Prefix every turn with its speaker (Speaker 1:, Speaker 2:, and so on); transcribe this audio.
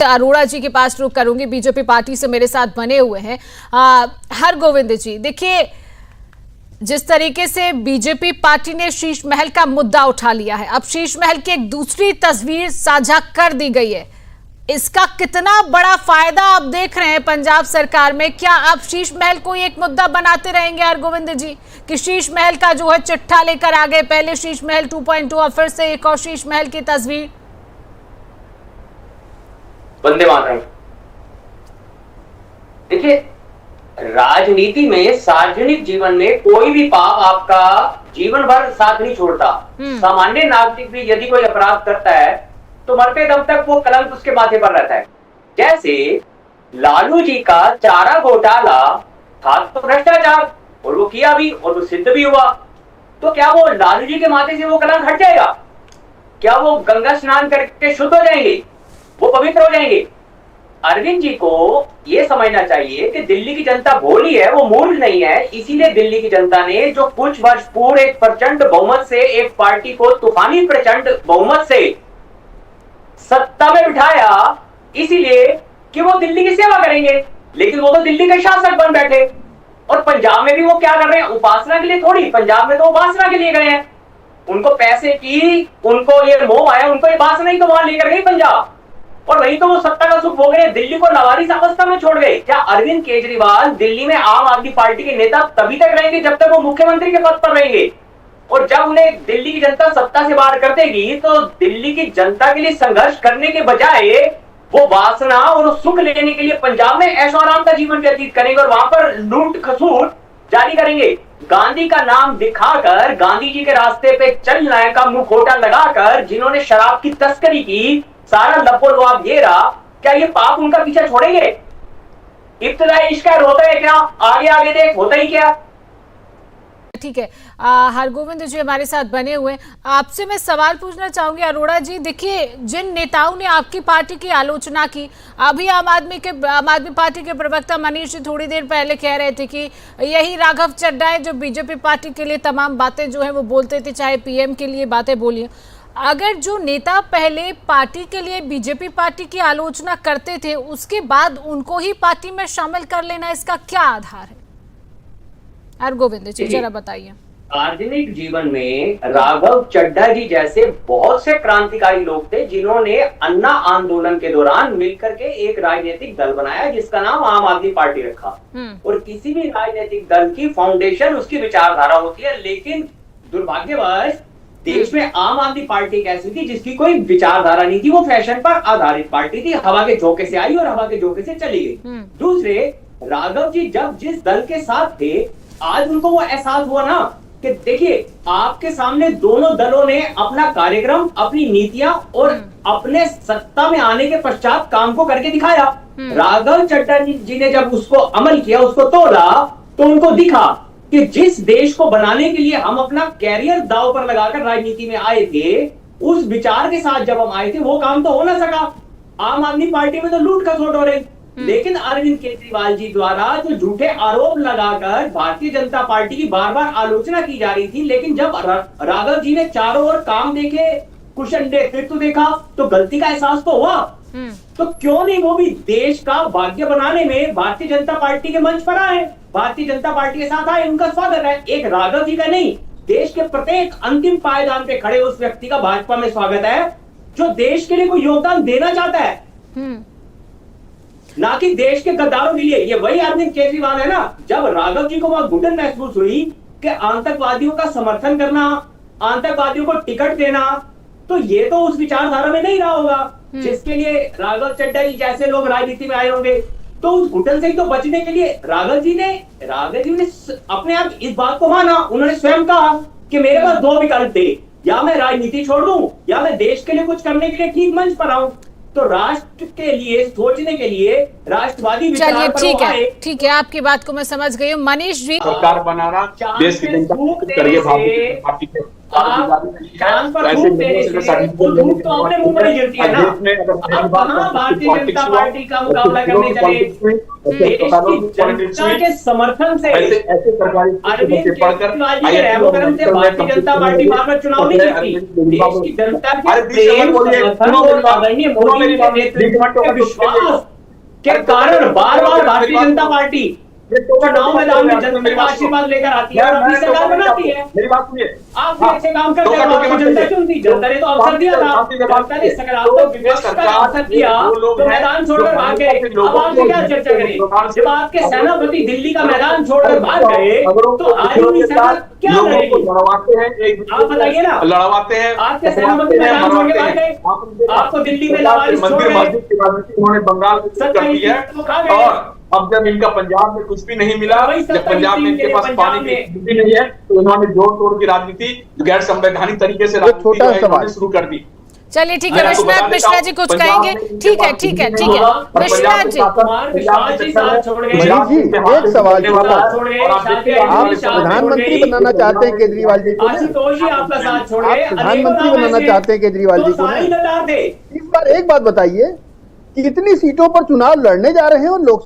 Speaker 1: अरोड़ा जी के पास रुख करूंगी, बीजेपी पार्टी से मेरे साथ बने हुए हैं हरगोविंद जी। देखिए, जिस तरीके से बीजेपी पार्टी ने शीश महल का मुद्दा उठा लिया है, अब शीश महल की एक दूसरी तस्वीर साझा कर दी गई है, इसका कितना बड़ा फायदा आप देख रहे हैं पंजाब सरकार में? क्या आप शीश महल को एक मुद्दा बनाते रहेंगे हरगोविंद जी, कि शीश महल का जो है चिट्ठा लेकर आ गए, पहले शीश महल 2.2 और फिर से एक और शीश महल की तस्वीर?
Speaker 2: वंदे मातरम। देखिए, राजनीति में, सार्वजनिक जीवन में कोई भी पाप आपका जीवन भर साथ नहीं छोड़ता। सामान्य नागरिक भी यदि कोई अपराध करता है तो मरते दम तक वो कलंक उसके माथे पर रहता है। जैसे लालू जी का चारा घोटाला था तो भ्रष्टाचार, और वो किया भी और वो सिद्ध भी हुआ, तो क्या वो लालू जी के माथे से वो कलंक हट जाएगा? क्या वो गंगा स्नान करके शुद्ध हो जाएंगे, वो पवित्र हो जाएंगे? अरविंद जी को ये समझना चाहिए कि दिल्ली की जनता भोली है, वो मूर्ख नहीं है। इसीलिए दिल्ली की जनता ने जो कुछ वर्ष पूर्व एक प्रचंड बहुमत से एक पार्टी को तूफानी प्रचंड बहुमत से सत्ता में बिठाया, इसीलिए कि वो दिल्ली की सेवा करेंगे। लेकिन वो तो दिल्ली के शासक बन बैठे। और पंजाब में भी वो क्या कर रहे हैं? उपासना के लिए थोड़ी, पंजाब में तो उपासना के लिए गए हैं। उनको पैसे की, उनको ये मोह आया, उनको ये वासना ही तो वहां लेकर गई पंजाब, और वही तो वो सत्ता का सुख भोग रहे हैं। दिल्ली को लावारिस अवस्था में छोड़ गए। क्या अरविंद केजरीवाल दिल्ली में आम आदमी पार्टी के नेता तभी तक रहेंगे जब तक वो मुख्यमंत्री के पद पर रहेंगे, और जब उन्हें दिल्ली की जनता सत्ता से बाहर कर देगी तो दिल्ली की जनता के लिए संघर्ष करने के बजाय वो वासना और सुख लेने के लिए पंजाब में ऐशो आराम का जीवन व्यतीत करेंगे और वहां पर लूट खसूट जारी करेंगे। गांधी का नाम दिखाकर, गांधी जी के रास्ते पे चलने का मुखौटा लगाकर जिन्होंने शराब की तस्करी की, सारा लपोलवाब ये रहा, क्या ये पाप उनका पीछा छोड़ेंगे? इब्तिदाई इश्क होता है क्या? आगे आगे देख, होता ही क्या?
Speaker 1: ठीक है, हरगोविंद जी हमारे साथ बने हुए हैं। आपसे मैं सवाल पूछना चाहूंगी अरोड़ा जी। देखिए, जिन नेताओं ने आपकी पार्टी की आलोचना की, अभी आम आदमी पार्टी के प्रवक्ता मनीष जी थोड़ी देर पहले कह रहे थे कि यही राघव चड्ढा है जो बीजेपी पार्टी के लिए तमाम बातें जो है वो बोलते थे, चाहे पीएम के लिए बातें बोलिए। अगर जो नेता पहले पार्टी के लिए बीजेपी पार्टी की आलोचना करते थे, उसके बाद उनको ही पार्टी में शामिल कर लेना, इसका क्या आधार है? हरगोविंद जी जरा बताइए।
Speaker 2: सार्वजनिक जीवन में राघव चड्ढा जी जैसे बहुत से क्रांतिकारी लोग थे जिन्होंने अन्ना आंदोलन के दौरान मिलकर के एक राजनीतिक दल बनाया जिसका नाम आम आदमी पार्टी रखा। और किसी भी राजनीतिक दल की फाउंडेशन उसकी विचारधारा होती है, लेकिन दुर्भाग्यवश देश में आम आदमी पार्टी एक ऐसी थी जिसकी कोई विचारधारा नहीं थी। वो फैशन पर आधारित पार्टी थी, हवा के झोंके से आई और हवा के झोंके से चली गई। दूसरे, राघव जी जब जिस दल के साथ थे, आज उनको वो एहसास हुआ ना कि देखिए, आपके सामने दोनों दलों ने अपना कार्यक्रम, अपनी नीतियां और अपने सत्ता में आने के पश्चात काम को करके दिखाया। राघव चड्ढा जी ने जब उसको अमल किया, उसको तोड़ा, तो उनको दिखा कि जिस देश को बनाने के लिए हम अपना कैरियर दांव पर लगाकर राजनीति में आए थे, उस विचार के साथ जब हम आए थे वो काम तो हो ना सका। आम आदमी पार्टी में तो लूट खसोट हो रही। लेकिन अरविंद केजरीवाल जी द्वारा जो झूठे आरोप लगाकर भारतीय जनता पार्टी की बार बार आलोचना की जा रही थी, लेकिन जब राघव जी ने चारों ओर काम देखे, कुशल नेतृत्व देखा, तो गलती का एहसास तो हुआ। तो क्यों नहीं वो भी देश का भाग्य बनाने में भारतीय जनता पार्टी के मंच पर आए, भारतीय जनता पार्टी के साथ आए? उनका स्वागत है। एक राघव जी का नहीं, देश के प्रत्येक अंतिम पायदान पे खड़े उस व्यक्ति का भाजपा में स्वागत है जो देश के लिए कोई योगदान देना चाहता है, ना कि देश के गद्दारों के लिए। ये वही अरविंद केजरीवाल है ना। जब राघव जी को वहां घुटन महसूस हुई कि आतंकवादियों का समर्थन करना, आतंकवादियों को टिकट देना, तो ये तो उस विचारधारा में नहीं रहा होगा जिसके लिए राघव चड्ढा जी जैसे लोग राजनीति में आए होंगे। तो उस घुटन से ही तो बचने के लिए राघव जी ने अपने आप इस बात को माना। उन्होंने स्वयं कहा कि मेरे पास दो विकल्प थे, या मैं राजनीति छोड़ दूं या मैं देश के लिए कुछ करने के लिए ठीक मंच पर आऊं। तो राष्ट्र के लिए सोचने के लिए राष्ट्रवादी विचार पर
Speaker 1: ठीक है, आपकी बात को मैं समझ गई हूँ। मनीष जी,
Speaker 3: सरकार बनाना देश की जनता करिए,
Speaker 2: आप कान पर धूप देने से वो धूप तो अपने मुंह में ही गिरती है ना। अब कहाँ भारतीय जनता पार्टी का मुकाबला करने चले, देश की जनता के समर्थन से अरविंद केजरीवाल जी के रहमकरम से भारतीय जनता पार्टी बार चुनाव नहीं जीती। देश की जनता के प्रेम, समर्थन और आदरणीय मोदी के नेतृत्व के विश्वास के कारण बार बार भारतीय जनता पार्टी चुनाव मैदान में जनता का आशीर्वाद लेकर आती है और अपनी सरकार बनाती है।
Speaker 3: मेरी बात सुनिए,
Speaker 2: आप भी अच्छे काम करते हैं, आपको जनता चुनती, जनता ने तो अवसर दिया था, जनता ने सकारात्मक विकास का अवसर दिया तो मैदान छोड़कर भाग गए। अब आपसे क्या चर्चा करें, जब आपके सेनापति दिल्ली का मैदान छोड़कर भाग गए तो आज उनकी सरकार क्या करेगी? आप बताइए ना,
Speaker 3: लड़वाते हैं,
Speaker 2: आपके सेनापति मैदान छोड़ के भाग गए, आपको दिल्ली में लावारिस छोड़ गए,
Speaker 3: उन्होंने बंगाल में कर दी है। और अब जब इनका पंजाब में कुछ भी नहीं मिला, जब पंजाब में इनके पास पानी की स्थिति नहीं है, तो इन्होंने जोड़ तोड़ की राजनीति गैर संवैधानिक तरीके से राजनीति शुरू कर दी।
Speaker 1: चलिए ठीक है, विश्वनाथ मिश्रा जी कुछ कहेंगे? ठीक है ठीक है ठीक है, विश्वनाथ जी।
Speaker 4: जी एक सवाल, आप प्रधानमंत्री बनाना चाहते हैं केजरीवाल जी को?
Speaker 2: आपका साथ छोड़ गए,
Speaker 4: आप प्रधानमंत्री बनाना चाहते हैं केजरीवाल जी को? इस बार एक बात बताइए, कितनी सीटों पर चुनाव लड़ने जा रहे हैं और लोग